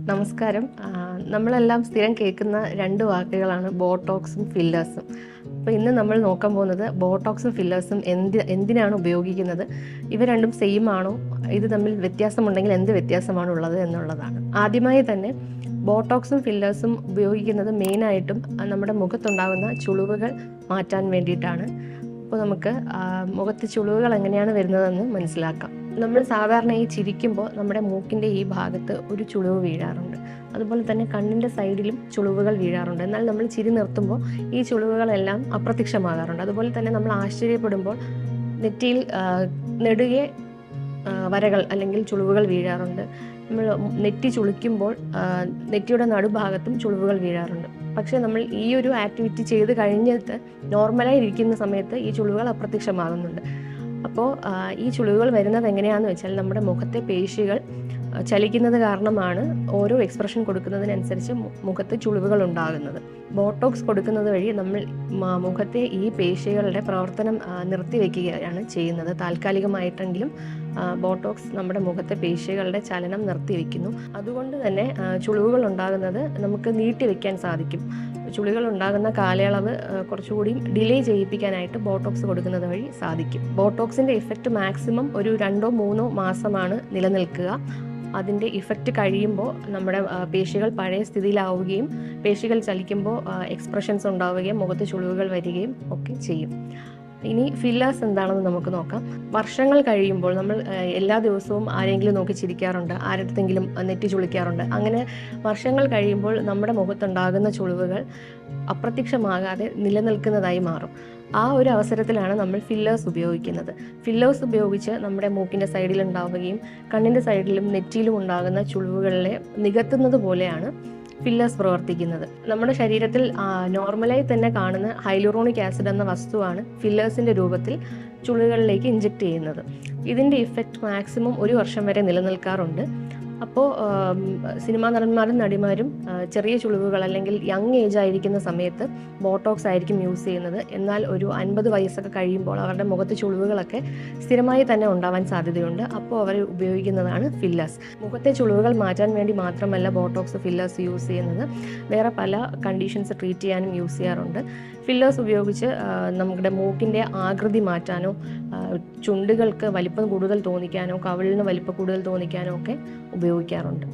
നമസ്കാരം. നമ്മളെല്ലാം സ്ഥിരം കേൾക്കുന്ന രണ്ട് വാക്കുകളാണ് ബോട്ടോക്സും ഫില്ലേഴ്സും. അപ്പോൾ ഇന്ന് നമ്മൾ നോക്കാൻ പോകുന്നത് ബോട്ടോക്സും ഫില്ലേഴ്സും എന്തിനാണ് ഉപയോഗിക്കുന്നത്, ഇവ രണ്ടും സെയിം ആണോ, ഇത് തമ്മിൽ വ്യത്യാസമുണ്ടെങ്കിൽ എന്ത് വ്യത്യാസമാണ് ഉള്ളത് എന്നുള്ളതാണ്. ആദ്യമായി തന്നെ ബോട്ടോക്സും ഫില്ലേഴ്സും ഉപയോഗിക്കുന്നത് മെയിനായിട്ടും നമ്മുടെ മുഖത്തുണ്ടാകുന്ന ചുളിവുകൾ മാറ്റാൻ വേണ്ടിയിട്ടാണ്. അപ്പോൾ നമുക്ക് മുഖത്ത് ചുളിവുകൾ എങ്ങനെയാണ് വരുന്നതെന്ന് മനസ്സിലാക്കാം. നമ്മൾ സാധാരണ ഈ ചിരിക്കുമ്പോൾ നമ്മുടെ മൂക്കിൻ്റെ ഈ ഭാഗത്ത് ഒരു ചുളിവ് വീഴാറുണ്ട്. അതുപോലെ തന്നെ കണ്ണിൻ്റെ സൈഡിലും ചുളിവുകൾ വീഴാറുണ്ട്. എന്നാൽ നമ്മൾ ചിരി നിർത്തുമ്പോൾ ഈ ചുളിവുകളെല്ലാം അപ്രത്യക്ഷമാകാറുണ്ട്. അതുപോലെ തന്നെ നമ്മൾ ആശ്ചര്യപ്പെടുമ്പോൾ നെറ്റിയിൽ നെടുകെ വരകൾ അല്ലെങ്കിൽ ചുളിവുകൾ വീഴാറുണ്ട്. നമ്മൾ നെറ്റി ചുളിക്കുമ്പോൾ നെറ്റിയുടെ നടുഭാഗത്തും ചുളിവുകൾ വീഴാറുണ്ട്. പക്ഷേ നമ്മൾ ഈ ഒരു ആക്ടിവിറ്റി ചെയ്ത് കഴിഞ്ഞിട്ട് നോർമലായി ഇരിക്കുന്ന സമയത്ത് ഈ ചുളിവുകൾ അപ്രത്യക്ഷമാകുന്നുണ്ട്. അപ്പോൾ ഈ ചുളിവുകൾ വരുന്നത് എങ്ങനെയാണെന്ന് വെച്ചാൽ നമ്മുടെ മുഖത്തെ പേശികൾ ചലിക്കുന്നത് കാരണമാണ് ഓരോ എക്സ്പ്രഷൻ കൊടുക്കുന്നതിനനുസരിച്ച് മുഖത്ത് ചുളിവുകൾ ഉണ്ടാകുന്നത്. ബോട്ടോക്സ് കൊടുക്കുന്നത് വഴി നമ്മൾ മുഖത്തെ ഈ പേശികളുടെ പ്രവർത്തനം നിർത്തിവെക്കുകയാണ് ചെയ്യുന്നത്. താൽക്കാലികമായിട്ടെങ്കിലും ബോട്ടോക്സ് നമ്മുടെ മുഖത്തെ പേശികളുടെ ചലനം നിർത്തിവെക്കുന്നു. അതുകൊണ്ട് തന്നെ ചുളിവുകൾ ഉണ്ടാകുന്നത് നമുക്ക് നീട്ടിവെക്കാൻ സാധിക്കും. ചുളികൾ ഉണ്ടാകുന്ന കാലയളവ് കുറച്ചുകൂടി ഡിലേ ചെയ്യിപ്പിക്കാനായിട്ട് ബോട്ടോക്സ് കൊടുക്കുന്നത് വഴി സാധിക്കും. ബോട്ടോക്സിൻ്റെ ഇഫക്റ്റ് മാക്സിമം ഒരു 2-3 മാസമാണ് നിലനിൽക്കുക. അതിൻ്റെ ഇഫക്റ്റ് കഴിയുമ്പോൾ നമ്മുടെ പേശികൾ പഴയ സ്ഥിതിയിലാവുകയും പേശികൾ ചലിക്കുമ്പോൾ എക്സ്പ്രഷൻസ് ഉണ്ടാവുകയും മുഖത്ത് ചുളിവുകൾ വരികയും ഒക്കെ ചെയ്യും. ഇനി ഫില്ലേഴ്സ് എന്താണെന്ന് നമുക്ക് നോക്കാം. വർഷങ്ങൾ കഴിയുമ്പോൾ നമ്മൾ എല്ലാ ദിവസവും ആരെങ്കിലും നോക്കി ചിരിക്കാറുണ്ട്, ആരുടെങ്കിലും നെറ്റി ചുളിക്കാറുണ്ട്. അങ്ങനെ വർഷങ്ങൾ കഴിയുമ്പോൾ നമ്മുടെ മുഖത്തുണ്ടാകുന്ന ചുളിവുകൾ അപ്രത്യക്ഷമാകാതെ നിലനിൽക്കുന്നതായി മാറും. ആ ഒരു അവസരത്തിലാണ് നമ്മൾ ഫില്ലേഴ്സ് ഉപയോഗിക്കുന്നത്. ഫില്ലേഴ്സ് ഉപയോഗിച്ച് നമ്മുടെ മൂക്കിൻ്റെ സൈഡിൽ ഉണ്ടാവുകയും കണ്ണിൻ്റെ സൈഡിലും നെറ്റിയിലും ഉണ്ടാകുന്ന ചുളിവുകളെ നികത്തുന്നത് പോലെയാണ് ഫില്ലേഴ്സ് പ്രവർത്തിക്കുന്നത്. നമ്മുടെ ശരീരത്തിൽ നോർമലായി തന്നെ കാണുന്ന ഹൈലൂറോണിക് ആസിഡ് എന്ന വസ്തുവാണ് ഫില്ലേഴ്സിൻ്റെ രൂപത്തിൽ ചുളിവുകളിലേക്ക് ഇഞ്ചെക്ട് ചെയ്യുന്നത്. ഇതിൻ്റെ ഇഫക്റ്റ് മാക്സിമം 1 വർഷം വരെ നിലനിൽക്കാറുണ്ട്. അപ്പോൾ സിനിമാ നടന്മാരും നടിമാരും ചെറിയ ചുളിവുകൾ അല്ലെങ്കിൽ യങ് ഏജ് ആയിരിക്കുന്ന സമയത്ത് ബോട്ടോക്സ് ആയിരിക്കും യൂസ് ചെയ്യുന്നത്. എന്നാൽ ഒരു 50 വയസ്സൊക്കെ കഴിയുമ്പോൾ അവരുടെ മുഖത്ത് ചുളിവുകളൊക്കെ സ്ഥിരമായി തന്നെ ഉണ്ടാവാൻ സാധ്യതയുണ്ട്. അപ്പോൾ അവർ ഉപയോഗിക്കുന്നതാണ് ഫില്ലേഴ്സ്. മുഖത്തെ ചുളിവുകൾ മാറ്റാൻ വേണ്ടി മാത്രമല്ല ബോട്ടോക്സ് ഫില്ലേഴ്സ് യൂസ് ചെയ്യുന്നത്, വേറെ പല കണ്ടീഷൻസ് ട്രീറ്റ് ചെയ്യാനും യൂസ് ചെയ്യാറുണ്ട്. ഫില്ലേഴ്സ് ഉപയോഗിച്ച് നമ്മുടെ മൂക്കിൻ്റെ ആകൃതി മാറ്റാനോ, ചുണ്ടുകൾക്ക് വലിപ്പം കൂടുതൽ തോന്നിക്കാനോ, കവിളിന് വലിപ്പം കൂടുതൽ തോന്നിക്കാനോ ഒക്കെ ഉപയോഗിക്കാറുണ്ട്.